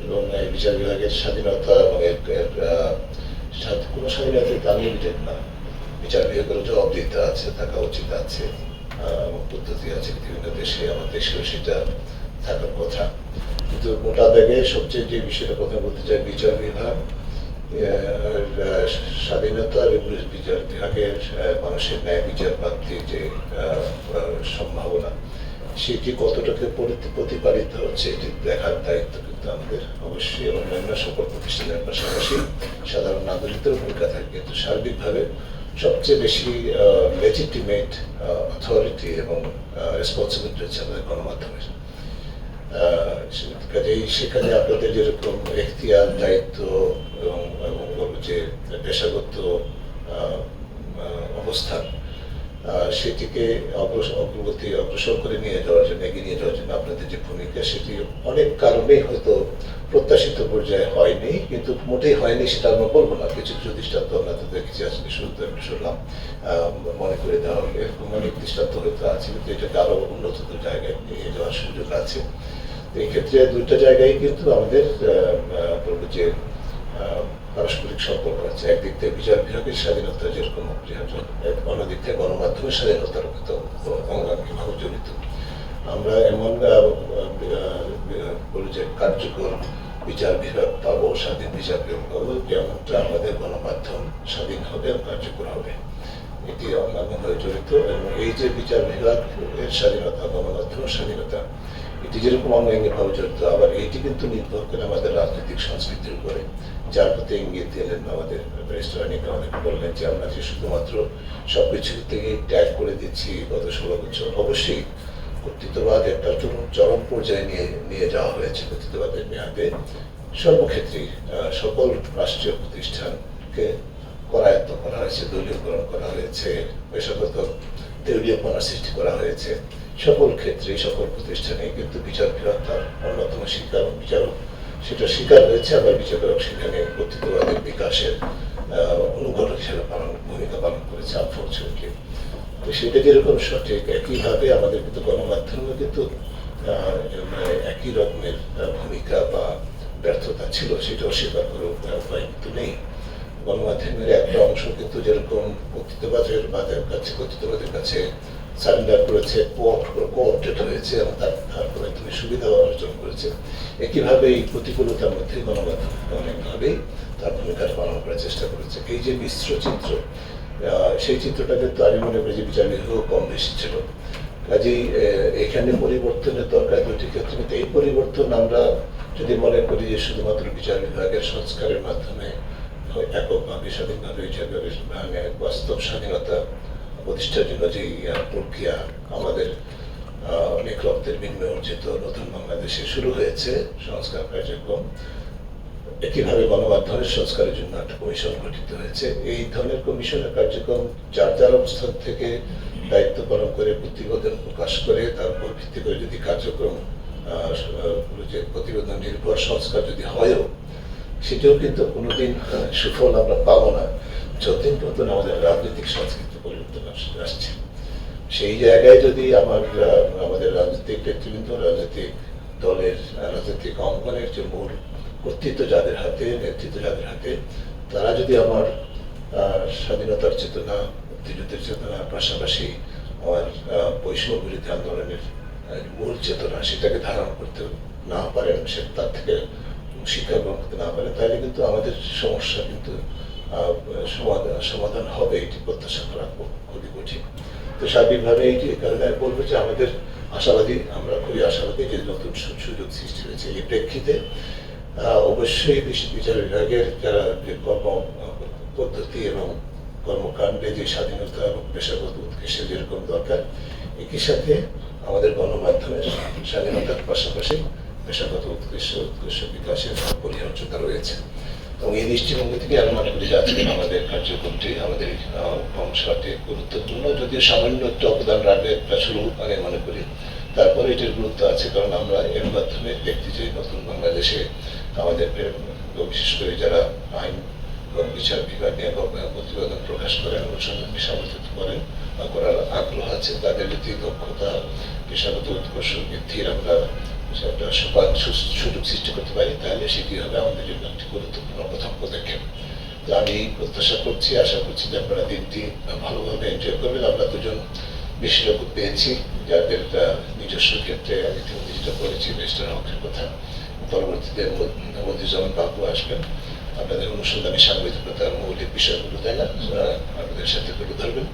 এবং এই বিচার বিভাগের স্বাধীনতা এবং কোনো স্বাধীনতা আনলিমিটেড না। বিচার বিভাগেরও জবাবদিহিতা আছে, থাকা উচিত আছে, এবং পদ্ধতি আছে বিভিন্ন দেশে, আমার দেশেও সেটা থাকার কথা। কিন্তু মোটা দাগে সবচেয়ে যে বিষয়টা কথা বলতে চাই, বিচার বিভাগ স্বাধীনতা এবং বিচার বিভাগের মানুষের ন্যায় বিচার প্রাপ্তির যে সম্ভাবনা, সেটি কতটাকে প্রতিপালিত হচ্ছে এটি দেখার দায়িত্ব কিন্তু আমাদের অবশ্যই অন্যান্য সকল প্রতিষ্ঠানের পাশাপাশি সাধারণ নাগরিকদের ভূমিকা থাকে। কিন্তু সার্বিকভাবে সবচেয়ে বেশি লেজিটিমেট অথরিটি এবং রেসপন্সিবিলিটি হচ্ছে আমাদের গণমাধ্যমের। কাজেই সেখানে আপনাদের যেরকম এখতিয়ার, দায়িত্ব এবং যে পেশাগত অবস্থান, সেটিকে অগ্রসর করে নিয়ে যাওয়ার জন্য, এগিয়ে নিয়ে যাওয়ার জন্য আপনাদের যে ভূমিকা, সেটি অনেক কারণেই হয়তো প্রত্যাশিত পর্যায়ে হয়নি। কিন্তু মোটেই হয়নি সেটা আমরা বলবো না। কিছু কিছু দৃষ্টান্ত আমরা তো দেখেছি, আজকে শুরুতে আমি শুনলাম, মনে করে দেওয়া হবে, এরকম অনেক দৃষ্টান্ত হয়তো আছে, কিন্তু এটাকে আরো উন্নত জায়গায় নিয়ে যাওয়ার সুযোগ আছে। এই ক্ষেত্রে দুইটা জায়গায় কিন্তু আমাদের বলবো যে পারস্পরিক সম্পর্ক আছে। একদিক থেকে বিচার বিভাগের স্বাধীনতা যেরকম অপরিহার্য, অন্যদিক থেকে গণমাধ্যমের স্বাধীনতার অঙ্গাঙ্গিভাবে জড়িত। আমরা এমন বলি যে কার্যকর বিচার বিভাগ পাবো, স্বাধীন বিচার বিভাগ পাবো, যেমনটা আমাদের গণমাধ্যম স্বাধীন হবে এবং কার্যকর হবে। এটি অঙ্গাঙ্গিভাবে জড়িত। এবং এই যে বিচার বিভাগের স্বাধীনতা, গণমাধ্যমের স্বাধীনতা, এটি যেরকম অঙ্গাঙ্গিভাবে জড়িত, আবার এইটি কিন্তু নির্ভর করে আমাদের রাজনৈতিক সংস্কৃতির উপরে, যার প্রতি ইঙ্গিত দিলেন আমাদের ব্যারিস্টার আনিকা অনেক বললেন যে আমরা যে শুধুমাত্র সবকিছু থেকে ট্যাগ করে দিচ্ছি গত 16 বছর। অবশ্যই কর্তৃত্ববাদ একটা চরম পর্যায়ে নিয়ে যাওয়া হয়েছে। কর্তৃত্ববাদের মেয়াদে সর্বক্ষেত্রেই সকল রাষ্ট্রীয় প্রতিষ্ঠানকে করায়ত্ত করা হয়েছে, দলীয়করণ করা হয়েছে, পেশাগত দেউলিয়াপনা সৃষ্টি করা হয়েছে। সকল ক্ষেত্রে, সকল প্রতিষ্ঠানে কিন্তু বিচার বিভাগ তার অন্যতম শিকার, বিচারক সেটা শিকার হয়েছে। আবার বিচারক সেখানে কর্তৃত্ববাদের বিকাশের অনুঘটক হিসেবে ভূমিকা পালন করেছে, আনফর্চুনেটলি। তো সেটা যেরকম সঠিক, একইভাবে আমাদের কিন্তু গণমাধ্যমে কিন্তু একই রকমের ভূমিকা বা ব্যর্থতা ছিল, সেটা অস্বীকার করে উপায় কিন্তু নেই। গণমাধ্যমের একটা অংশ কিন্তু যেরকম কর্তৃত্ববাদের কাছে সারেন্ডার করেছে, কোঅপ্টেড হয়েছে এবং তারপরে তুমি সুবিধা অর্জন করেছে, একইভাবে এই প্রতিকূলতার মধ্যে গণমাধ্যম অনেকভাবেই তার ভূমিকাটা পালন করার চেষ্টা করেছে। এই যে মিশ্র চিত্র, সেই চিত্রটা কিন্তু আমি মনে করি যে বিচার বিভাগও কম বেশি ছিল। কাজেই এখানে পরিবর্তনের দরকার দুটি ক্ষেত্রে। কিন্তু এই পরিবর্তন আমরা যদি মনে করি যে শুধুমাত্র বিচার বিভাগের সংস্কারের মাধ্যমে এককভাবে স্বাধীনভাবে বিচার বিভাগের বাস্তব স্বাধীনতা প্রতিষ্ঠার জন্য যে প্রক্রিয়া আমাদের অনেক রক্তের বিনিময়ে অর্জিত নতুন বাংলাদেশে শুরু হয়েছে সংস্কার কার্যক্রম, একইভাবে গণমাধ্যমের সংস্কারের জন্য একটা কমিশন গঠিত হয়েছে। এই ধরনের কমিশনের কার্যক্রম যার যার অবস্থান থেকে দায়িত্ব পালন করে, প্রতিবেদন প্রকাশ করে, তার উপর ভিত্তি করে যদি কার্যক্রম যে প্রতিবেদন নির্ভর সংস্কার যদি হয়ও, সেটাও কিন্তু কোনোদিন সুফল আমরা পাবো না যতদিন পর্যন্ত আমাদের রাজনৈতিক সংস্কৃতি পরিবর্তন আসছে। সেই জায়গায় যদি আমাদের রাজনৈতিক নেতৃবৃন্দ, রাজনৈতিক দলের, রাজনৈতিক অঙ্গনের যে মূল কর্তৃত্ব যাদের হাতে, নেতৃত্ব যাদের হাতে, তারা যদি আমার স্বাধীনতার চেতনা, মুক্তিযুদ্ধের চেতনার পাশাপাশি আমার বৈষম্য বিরোধী আন্দোলনের মূল চেতনা, সেটাকে ধারণ করতে না পারেন, সে তার থেকে শিক্ষা গ্রহণ করতে না পারেন, তাহলে কিন্তু আমাদের সমস্যা কিন্তু সমাধান হবে, এটি প্রত্যাশা করা খুবই কঠিন। তো সার্বিকভাবে এইটি কারণে আমি বলবো যে আমাদের আশাবাদী, আমরা খুবই আশাবাদী যে নতুন সুযোগ সৃষ্টি হয়েছে। এই প্রেক্ষিতে অবশ্যই বিচার বিভাগের যারা যে কর্ম পদ্ধতি এবং কর্মকাণ্ডে যে স্বাধীনতা এবং পেশাগত উৎকৃষ্ট যেরকম দরকার, একই সাথে আমাদের গণমাধ্যমের স্বাধীনতার পাশাপাশি পেশাগত উৎকৃষ্ট বিকাশের অপরিহার্যতা রয়েছে। এবং এই দৃষ্টিভঙ্গি থেকে আমি মনে করি যে আজকে আমাদের কার্যক্রমটি, আমাদের অংশটি গুরুত্বপূর্ণ, যদিও সামান্য একটা অবদান রাখবে শুরু আমি মনে করি, তারপরে এটির গুরুত্ব আছে। কারণ আমরা এর মাধ্যমে দেখতে চাই নতুন বাংলাদেশে আমাদের বিশেষ করে যারা আইন এবং বিচার বিভাগ নিয়ে প্রতিবেদন প্রকাশ করেন, অনুসন্ধান সমর্থিত করেন, করার আগ্রহ আছে, তাদের যদি দক্ষতা পেশাগত উৎকর্ষ বৃদ্ধির আমরা একটা সুযোগ সৃষ্টি করতে পারি, তাহলে সেটি হবে আমাদের জন্য একটি গুরুত্বপূর্ণ প্রথম পদক্ষেপ। তো আমি প্রত্যাশা করছি, আশা করছি যে আপনারা দিনটি ভালোভাবে এনজয় করবেন। আমরা দুজন বিশেষজ্ঞ পেয়েছি যাদের নিজস্ব ক্ষেত্রে আমি ইতিমধ্যে যেটা বলেছি বেস্টার হকের কথা। পরবর্তীতে মতিউজ্জামান বাবু আসবেন, আপনাদের অনুসন্ধানী সাংবাদিকতার মৌলিক বিষয়গুলো তাই না আপনাদের সাথে তুলে ধরবেন।